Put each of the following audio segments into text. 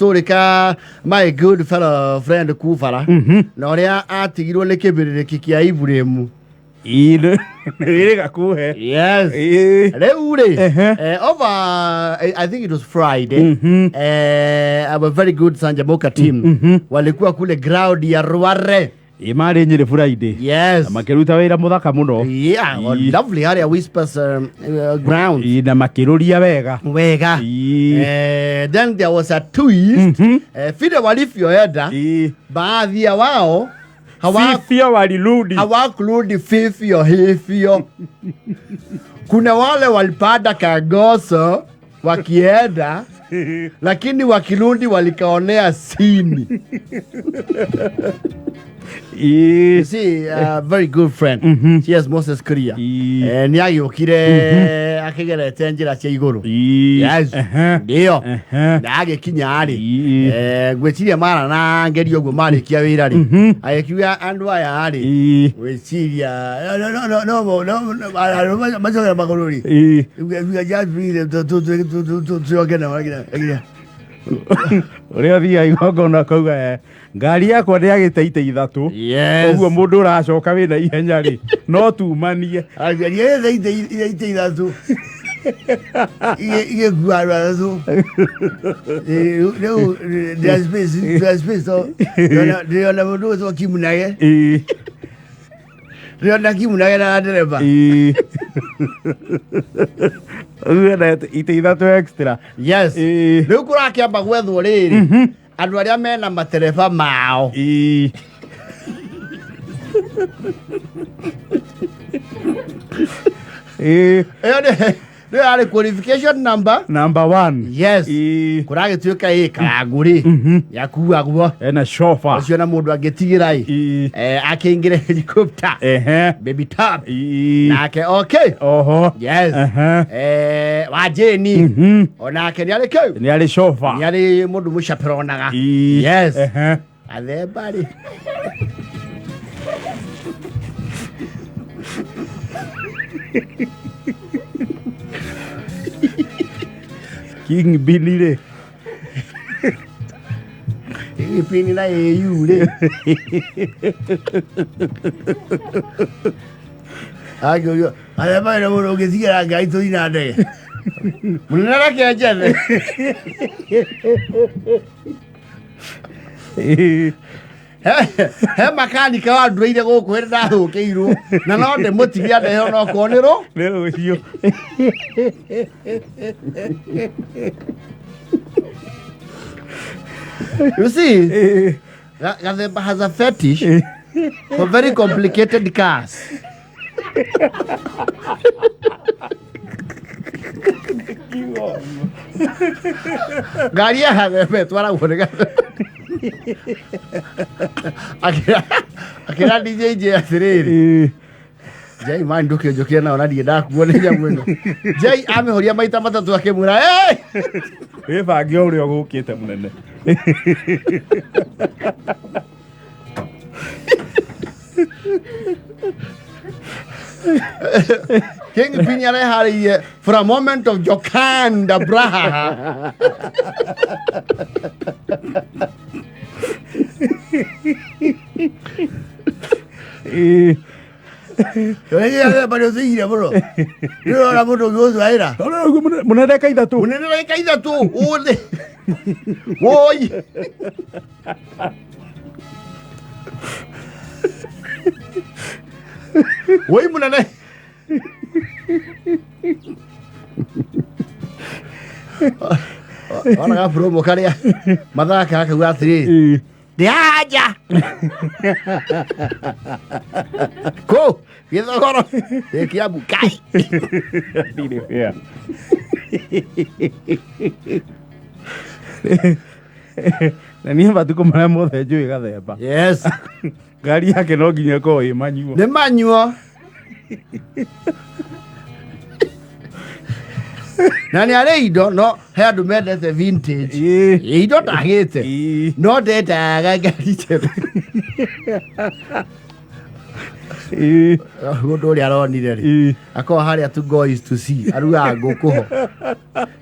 story ka my good fellow friend Kufara. Na ria atigirwo ni kibiriki kia Ibrahim. Yes. Over, I think it was Friday. Our very good Sanjamoka team. Walikuwa kule ground ya Ruare. Imari nyere Friday. Yes. Makiruta wira muthaka muno. Yeah, lovely area Whispers ground. Na makiruria wega. Wega. Then there was a twist. Fide walifyoenda. Baadhi ya wao hawakurudi fifio hifio. Kuna wale walipanda Kagoso wakienda lakini walikaonea sini. You see, very good friend. She has Moses Korea. Ni agĩũkire akĩgerete njĩra cia igũrũ. Yes. Ndio. Na agĩkinya arĩ. Gwĩciria mara na ngeri ũguo marĩkia wĩra rĩ. Agĩkiuga andũ aya arĩ. Gwĩciria no macogera magũrũ rĩ. Just breathe tuoke na wagĩra. Uria thia igongona kauga ngari yakwa ndiagite ithatu uguo mundu uracoka wina ihenya ri no tumanie ngari ite ithatu ige gwara zo no there's space so ndiona mundu zo kimunage ndiona kimunage na dereva ite ithatu extra. Yes. Riu kurakiamba gwethwo riri andu aria mena matereba mao. They are qualification number 1. Yes. Kuragituika karaguri yakuagwo ena chauffeur ucio na mundu agitigira akingire helicopter baby top nake okay yes wajeni onake ni alikau ni ali chauffeur ni ali mundu mushaperonaga yes athebari King Billy le. King Billy na EU le. Ayo, ala ba na mo gutigira ngai to ina ndege. Munara ke ajane. He makanika wa ndũire gũkũ hĩndĩ ndathũkĩirwo na no ndĩmũtigia ndeho no konĩrwo nĩ rũciũ. You see, Gathemba has a fetish for very complicated cars. Ngari ya Gathemba twara kuoneka. Akira DJ atiriri. Jai man nduke jokia na onadi ndakuone nyamweno. Jai amehoria maita matatu akimura we bangi uri ogukite munene. King Pinyare hari for a moment of Jokanda braha. Oye, pero sí, bro. Yo la moto gozo era. Munene kaida tu. Munene kaida tu. Ode. Oi. Oi, munene. Ona ga promo karia. Madaka ka gwatiri. Diaja. Ko, yeso goro. E kia bukai. Dile fea. Na ni mbatu ko mara mo the juu Gathemba. Yes. Gari yake no nginya ko imanyuo. Ne manyuo. Nani are ido no hair to made the vintage. Ido tagete. No data gari tebe. Mundu uri aronire ri. Ako haria to go is to see. Aruga nguku ho.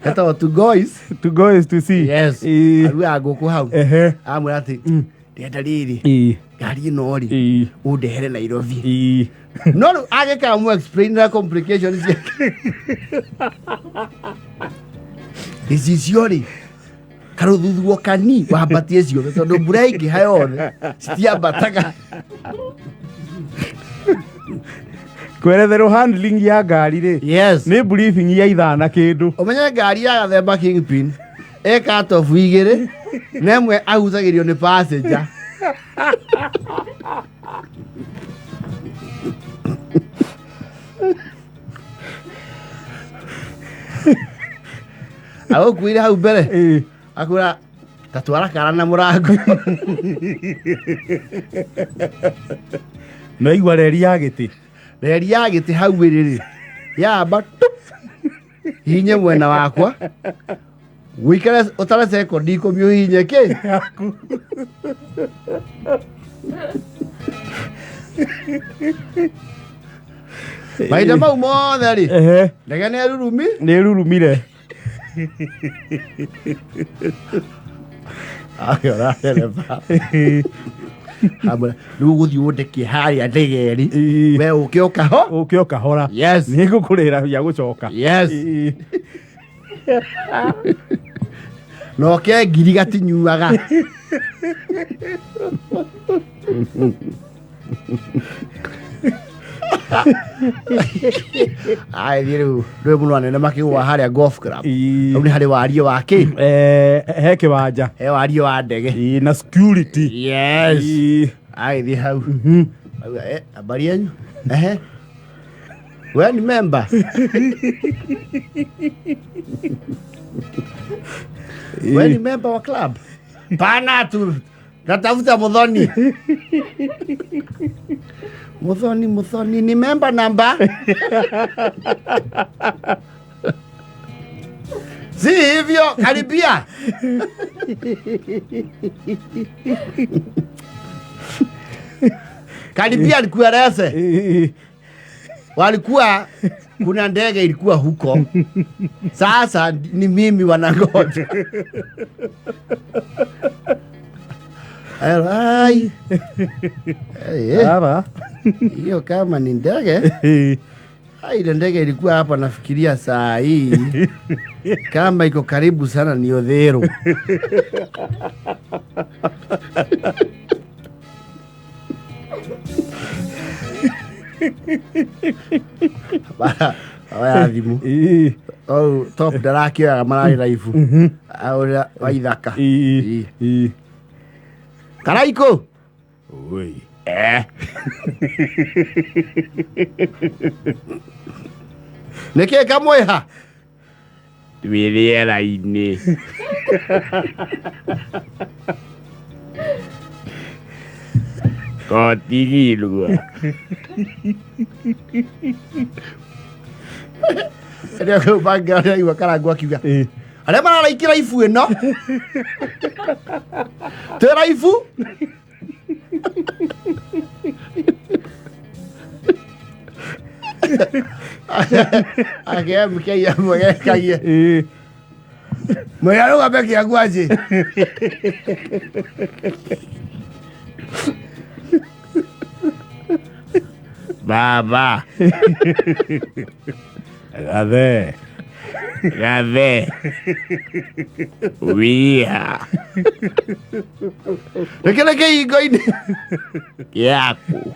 Kata to go is to see. Yes. Aruga nguku hau. Amwe ati ndenda riri. Ngari no ri. Undehere Nairobi. No age ka mu explain the complications. This is yori. Karuthuthuo kani wambatie cio tondu mbura ingi hayothe citiambataga kweretherwo handling ya ngari ri. Yes. Ni briefing ya ithana kindu umenye ngari ya Gathemba Kingpin cut off igiri nemwe ahuzagirio ni passenger awo kuira hau mbere akura tatwara karana murango no igwa reri ya giti hau iriri yamba hinye mwena wakwa wikara utara second ikomio hinye ke maida mau mothe ri ndege nä rurumire Agora leva. Abra, lugu di onde que haria ndegeri. We ukioka ho? Ukioka hora. Yes. Ni gukurira ya gucoka. Yes. No ke ngiri gatinyuaga. Ai diru muno anene makigwa haria golf club au ni hari wario wake he kiwanja he wario wa ndege na security. Yes. Ai di hau habari yenu we ni member we ni member wa club pana tu natafuta Muthoni. Muthoni ni member number. Si hivyo karibia. Karibia nikueleze. Walikuwa kuna ndege ilikuwa huko. Sasa ni mimi wanangoja. Ai. Baba. Hiyo kama ni ndege. Ile ndege ilikuwa hapa nafikiria saa hii. Kama iko karibu sana ni Odhero. Baba adhimu. Oh, top daraki ya marari raifu. Au waithaka. Karaiko. Oi. Neke kamweha. Twiriera ini. Gutigiro. Ndio kwa banga iwa karangwa kiuga. Aria mararaikira ifu ino. Tera ifu. Ake mkeya mwe kaye. Moyaro abeki agwaje. Baba. Gave. Wia. Lekele igoine. Yaku.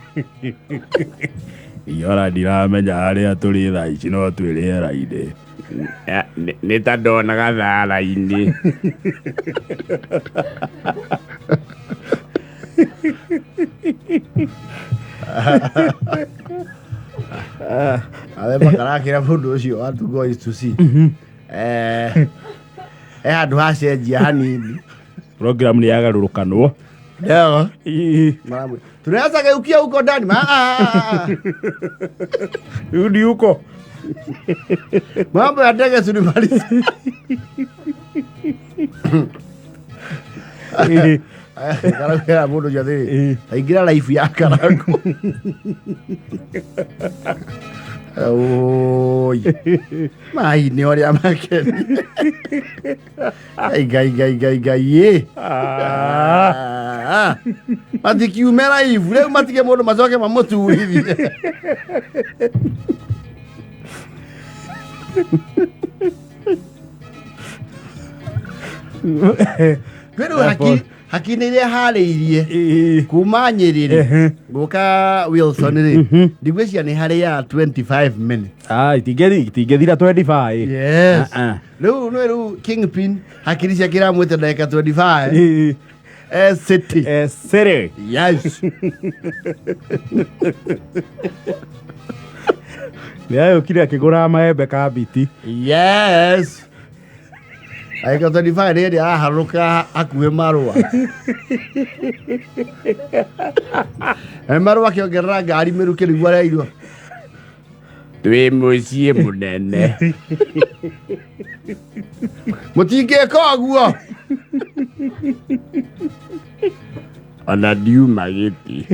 Yora ndiramenya haria turi thaa ici no twiriera-ini. Nĩ ta ndonaga thara-inĩ. Gathemba karakĩra mũndũ ũcio wa to go is to see. Handũ hacenjia hanini. Program nĩ yagarũrũkanwo. Ndio. Tunaweza geukia huko ndani. Rudi huko. Mambo ya ndege tunimaliza. Karakwira mundu jathi. Aingira life ya Karangu. Oi. Mai ni ori amake. Gai. Matiki umera ivu. Leo matike mundu mazoke mamotu hivi. Pero hakini ile hale irie kumanyirire guka Wilson ri ndigwecia ni hale ya 25 minutes tigethira 25 yes no Kingpin hakiri cia kira mwete ndeka 25 city yes Niayo kile akigura maembe kabiti yes Aika 25 rĩrĩ aharuka akuhe marũa. Marũa kĩongerera ngari mĩrukĩ nĩguo areirwo. Twĩ mũciĩ mũnene. Mũtingĩka ũguo. Ona ndiuma gĩtĩ.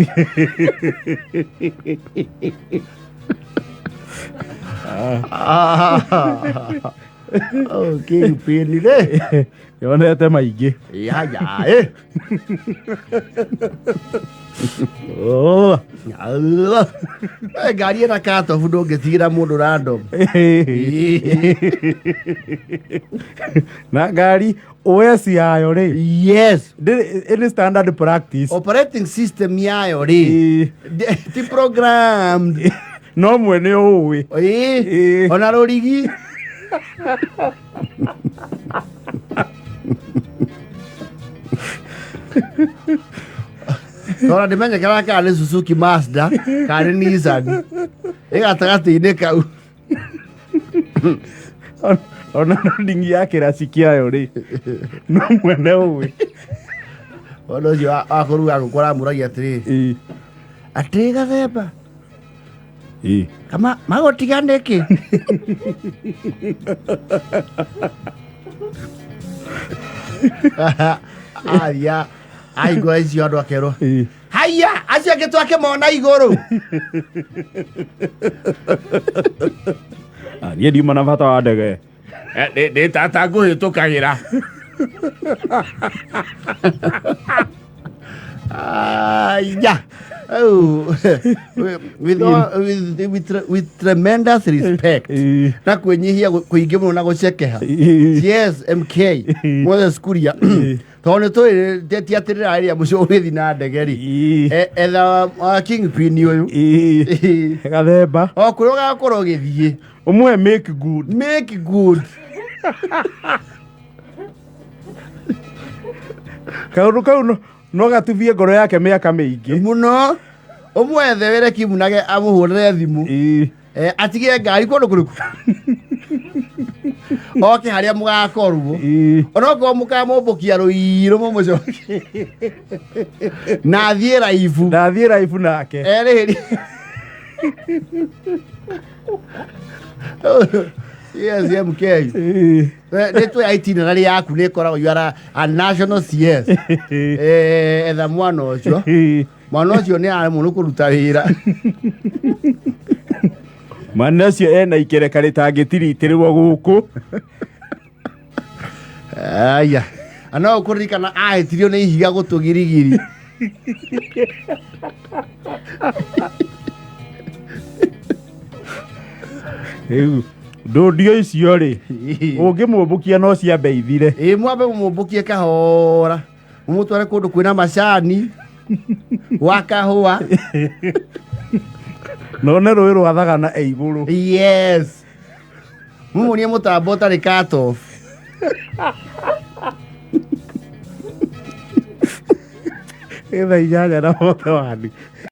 Oh, Kingpin re. Yonete maingĩ. Ya. Oh. Allah. Ngari ĩna katobu ndũngĩtigira mũndũ random. Na ngari OS yayo ri. Yes. It standard practice. Operating system yayo ri. Ti programmed. No mwene ũĩ. Ona rũrigi. Tora ndimenya kana nĩ Suzuki Mazda kana Nissan ĩgatagathĩ-inĩ kau ona ndingi ya kĩraci kĩayo rĩ no mwene ũĩ ũndũ ũcio akũruga gũkora mũragia atĩrĩ atĩ Gathemba kama magotigane ki aya aigo icio andu akerwo haya acio angĩ twake mona igũrũ niĩ ndiuma na bata wa ndege ndĩ tata ngũhĩtũkagĩra aya Oh, with tremendous respect. Na kwenyihia kuingi muno na gucekeha. Yes, MK. Moses Kuria. Tone to tiatirira area mucogithi na ndegeri. Etha Kingpin uyu. Gathemba. O kuroga kurogithie. Umwe make good. Make good. Kaundu no gatuvie ngoro yake miaka miingi muno umwethe were kimunage amuhurire thimu atigire ngari kundu kuriku oke haria mugakorwo onoko mukamombokia ruiro mumucoke na thie raifu nake eriri Yes, MK. Neto ya itinerary yaku ne koragwo you are a national CS. Etha mwana ucio. Mwana ucio ni ari muno kuruta wira. Mwana ucio ena ikereka ritangitirirwo guku. Aya. Ana ukurikana ahetirio ni ihiga gutugirigiri. Ndodio icio ri ungimumbukia no ciambe ithire mwambe mumbukie kahora mumutware kundu kwina macani wa kahua none rũĩ rwathagana igũrũ yes mumunie mutambo tari cut off etha inyanya na mothe wani